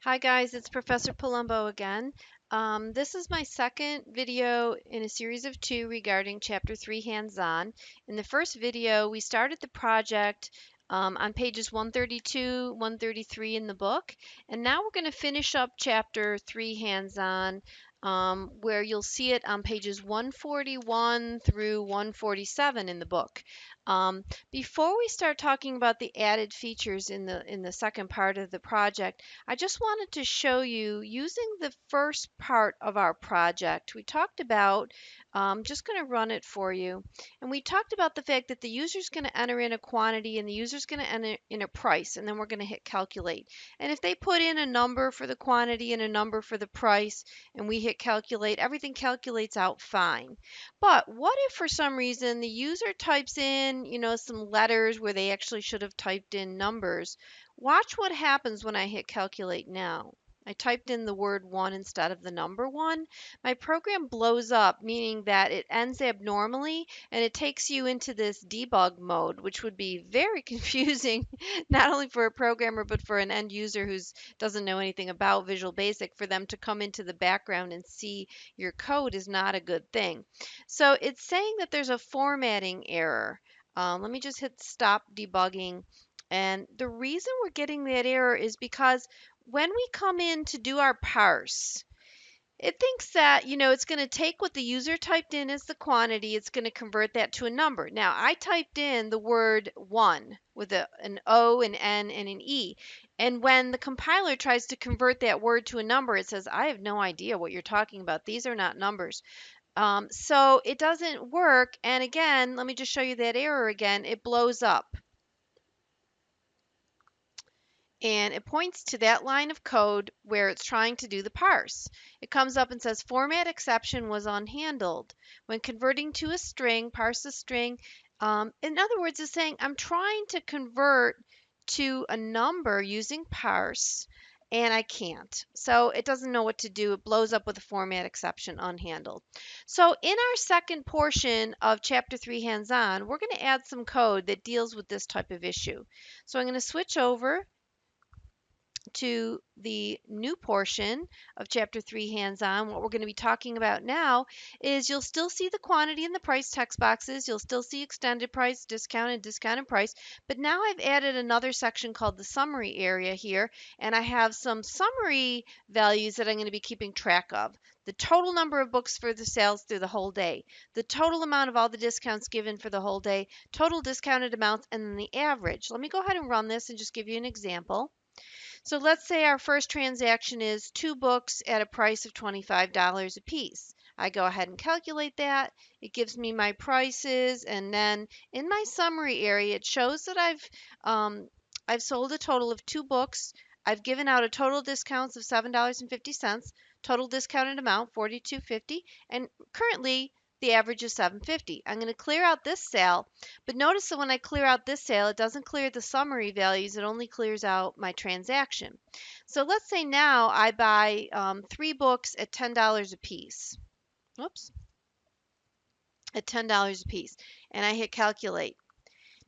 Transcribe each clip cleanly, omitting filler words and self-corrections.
Hi guys, it's Professor Palumbo again. This is my second video in a series of two regarding Chapter 3 Hands-On. In the first video, we started the project on pages 132, 133 in the book, and now we're going to finish up Chapter 3 Hands-On, where you'll see it on pages 141 through 147 in the book. Um, Before we start talking about the added features in the second part of the project, I just wanted to show you using the first part of our project. We talked about, just going to run it for you, and we talked about the fact that the user is going to enter in a quantity and the user is going to enter in a price, and then we're going to hit calculate. And if they put in a number for the quantity and a number for the price, and we hit calculate, everything calculates out fine. But what if for some reason the user types in, some letters where they actually should have typed in numbers? Watch what happens when I hit calculate now. I typed in the word 1 instead of the number 1. My program blows up, meaning that it ends abnormally and it takes you into this debug mode, which would be very confusing, not only for a programmer, but for an end user who doesn't know anything about Visual Basic. For them to come into the background and see your code is not a good thing. So it's saying that there's a formatting error. Let me just hit stop debugging. And the reason we're getting that error is because when we come in to do our parse, it thinks that, it's going to take what the user typed in as the quantity, it's going to convert that to a number. Now, I typed in the word 1 with an O, an N, and an E. And when the compiler tries to convert that word to a number, it says, I have no idea what you're talking about. These are not numbers. So it doesn't work. And again, let me just show you that error again. It blows up. And it points to that line of code where it's trying to do the parse. It comes up and says format exception was unhandled. When converting to a string, parse a string. In other words, it's saying I'm trying to convert to a number using parse and I can't. So it doesn't know what to do. It blows up with a format exception unhandled. So in our second portion of Chapter 3 Hands-On, we're going to add some code that deals with this type of issue. So I'm going to switch over to the new portion of Chapter 3 Hands-On. What we're going to be talking about now is you'll still see the quantity and the price text boxes. You'll still see extended price, discount, and discounted price. But now I've added another section called the summary area here, and I have some summary values that I'm going to be keeping track of. The total number of books for the sales through the whole day, the total amount of all the discounts given for the whole day, total discounted amounts, and then the average. Let me go ahead and run this and just give you an example. So let's say our first transaction is 2 books at a price of $25 a piece. I go ahead and calculate that. It gives me my prices, and then in my summary area, it shows that I've sold a total of 2 books. I've given out a total discounts of $7.50, total discounted amount $42.50, and currently the average is $7.50. I'm going to clear out this sale, but notice that when I clear out this sale, it doesn't clear the summary values. It only clears out my transaction. So let's say now I buy 3 books at $10 a piece. Whoops, at $10 a piece, and I hit calculate.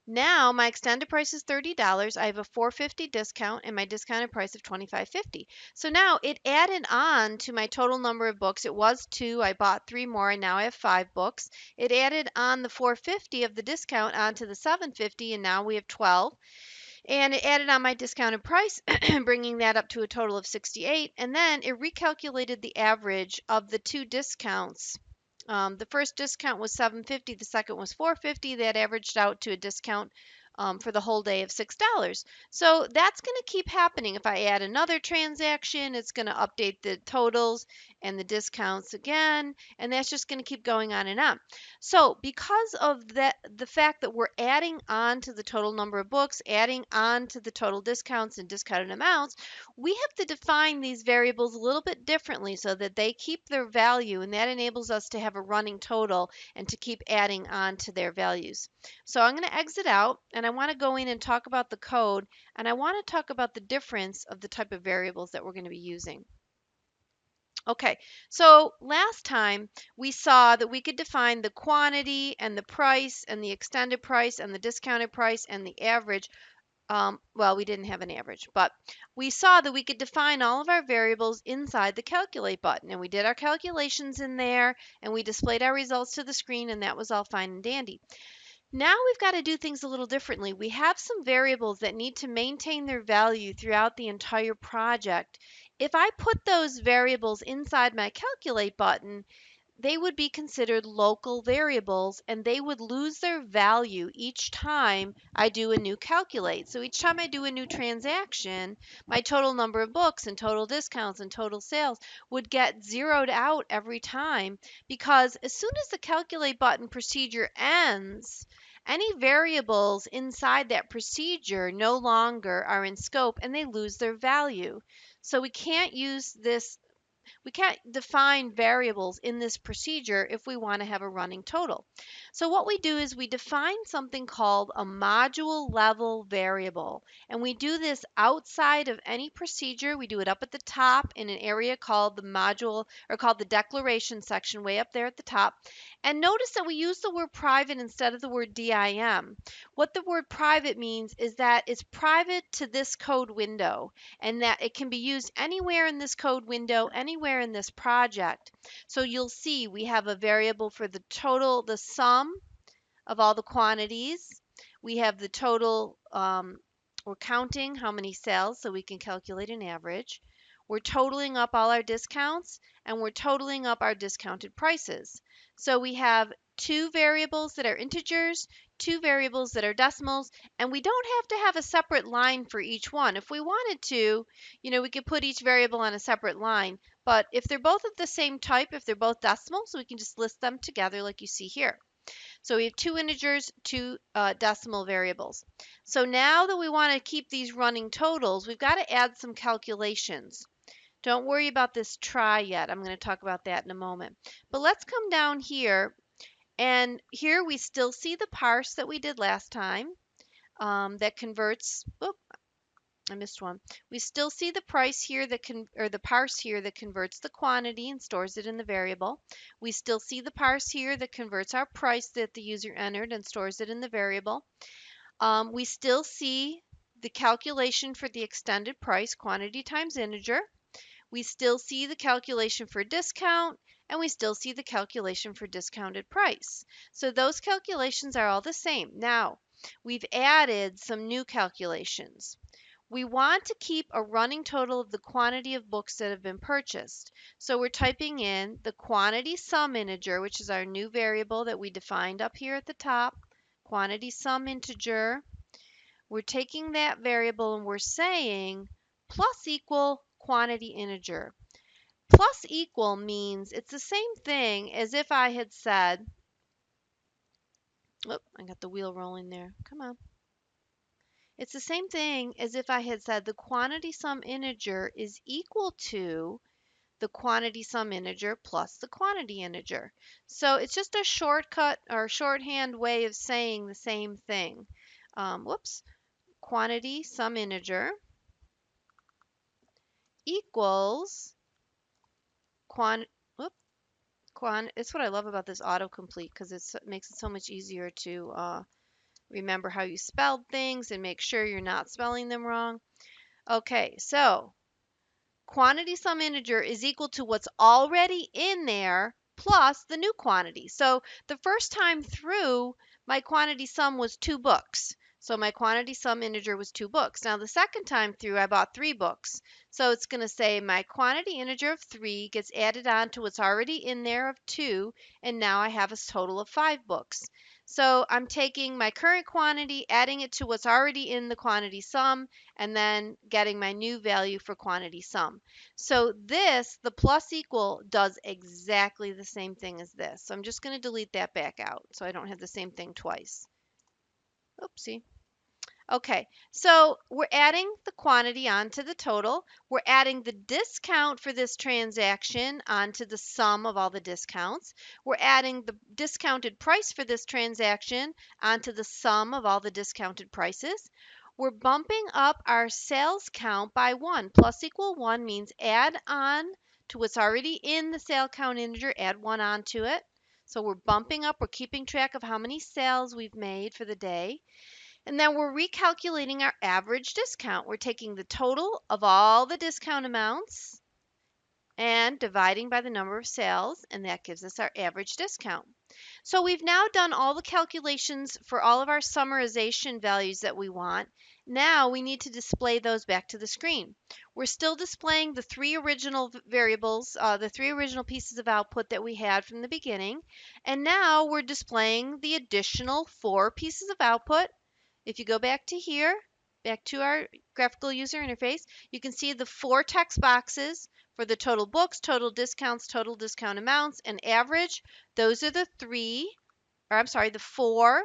Now my extended price is $30. I have a $4.50 discount and my discounted price of $25.50. So now it added on to my total number of books. It was 2. I bought 3 more and now I have 5 books. It added on the $4.50 of the discount onto the $7.50 and now we have 12. And it added on my discounted price, bringing that up to a total of 68. And then it recalculated the average of the 2 discounts. The first discount was $7.50, the second was $4.50. That averaged out to a discount for the whole day of $6. So that's going to keep happening. If I add another transaction, it's going to update the totals and the discounts again, and that's just going to keep going on and on. So because of that, the fact that we're adding on to the total number of books, adding on to the total discounts and discounted amounts, we have to define these variables a little bit differently so that they keep their value, and that enables us to have a running total and to keep adding on to their values. So I'm going to exit out and I want to go in and talk about the code, and I want to talk about the difference of the type of variables that we're going to be using. Okay, so last time we saw that we could define the quantity and the price and the extended price and the discounted price and the average Well, we didn't have an average, but we saw that we could define all of our variables inside the calculate button. And we did our calculations in there and we displayed our results to the screen, and that was all fine and dandy. Now we've got to do things a little differently. We have some variables that need to maintain their value throughout the entire project. If I put those variables inside my calculate button, they would be considered local variables and they would lose their value each time I do a new calculate. So each time I do a new transaction, my total number of books and total discounts and total sales would get zeroed out every time, because as soon as the calculate button procedure ends, any variables inside that procedure no longer are in scope and they lose their value. So we can't define variables in this procedure if we want to have a running total. So what we do is we define something called a module level variable. And we do this outside of any procedure. We do it up at the top in an area called the module, or called the declaration section, way up there at the top. And notice that we use the word private instead of the word DIM. What the word private means is that it's private to this code window, and that it can be used anywhere in this code window, anywhere in this project. So you'll see we have a variable for the total, the sum of all the quantities. We have the total, we're counting how many sales so we can calculate an average. We're totaling up all our discounts and we're totaling up our discounted prices. So we have two variables that are integers, two variables that are decimals, and we don't have to have a separate line for each one. If we wanted to, we could put each variable on a separate line, but if they're both of the same type, if they're both decimals, we can just list them together like you see here. So we have two integers, two decimal variables. So now that we want to keep these running totals, we've got to add some calculations. Don't worry about this try yet. I'm going to talk about that in a moment. But let's come down here, and here we still see the parse that we did last time, that converts. Oop, I missed one. We still see the price here or the parse here that converts the quantity and stores it in the variable. We still see the parse here that converts our price that the user entered and stores it in the variable. We still see the calculation for the extended price, quantity times integer. We still see the calculation for discount, and we still see the calculation for discounted price. So those calculations are all the same. Now, we've added some new calculations. We want to keep a running total of the quantity of books that have been purchased. So we're typing in the quantity sum integer, which is our new variable that we defined up here at the top, quantity sum integer. We're taking that variable and we're saying plus equal quantity integer. Plus equal means it's the same thing as if I had said, oh, I got the wheel rolling there. Come on. It's the same thing as if I had said the quantity sum integer is equal to the quantity sum integer plus the quantity integer. So it's just a shortcut or shorthand way of saying the same thing. Quantity sum integer equals it's what I love about this autocomplete, because it makes it so much easier to remember how you spelled things and make sure you're not spelling them wrong. Okay, so quantity sum integer is equal to what's already in there plus the new quantity. So the first time through, my quantity sum was 2 books. So my quantity sum integer was 2 books. Now the second time through, I bought 3 books. So it's going to say my quantity integer of 3 gets added on to what's already in there of 2, and now I have a total of 5 books. So I'm taking my current quantity, adding it to what's already in the quantity sum, and then getting my new value for quantity sum. So this, the plus equal, does exactly the same thing as this. So I'm just going to delete that back out so I don't have the same thing twice. Oopsie. Okay, so we're adding the quantity onto the total. We're adding the discount for this transaction onto the sum of all the discounts. We're adding the discounted price for this transaction onto the sum of all the discounted prices. We're bumping up our sales count by 1. Plus equal 1 means add on to what's already in the sale count integer, add 1 onto it. So we're bumping up, we're keeping track of how many sales we've made for the day. And then we're recalculating our average discount. We're taking the total of all the discount amounts and dividing by the number of sales, and that gives us our average discount. So we've now done all the calculations for all of our summarization values that we want. Now we need to display those back to the screen. We're still displaying the three original variables, the three original pieces of output that we had from the beginning. And now we're displaying the additional four pieces of output. If you go back to here, back to our graphical user interface, you can see the four text boxes for the total books, total discounts, total discount amounts, and average. Those are the four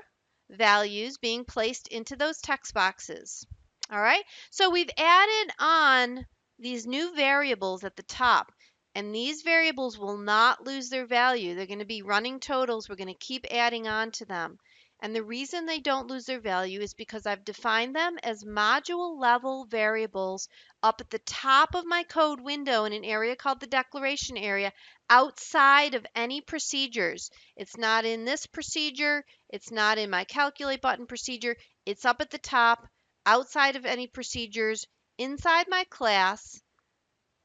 values being placed into those text boxes. All right, so we've added on these new variables at the top, and these variables will not lose their value. They're going to be running totals. We're going to keep adding on to them. And the reason they don't lose their value is because I've defined them as module level variables up at the top of my code window in an area called the declaration area outside of any procedures. It's not in this procedure. It's not in my calculate button procedure. It's up at the top outside of any procedures, inside my class,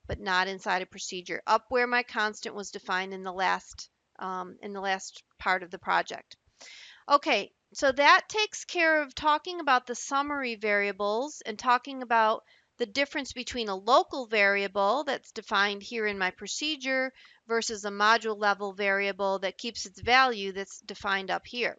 but not inside a procedure, up where my constant was defined in the last part of the project. Okay, so that takes care of talking about the summary variables and talking about the difference between a local variable that's defined here in my procedure versus a module level variable that keeps its value that's defined up here.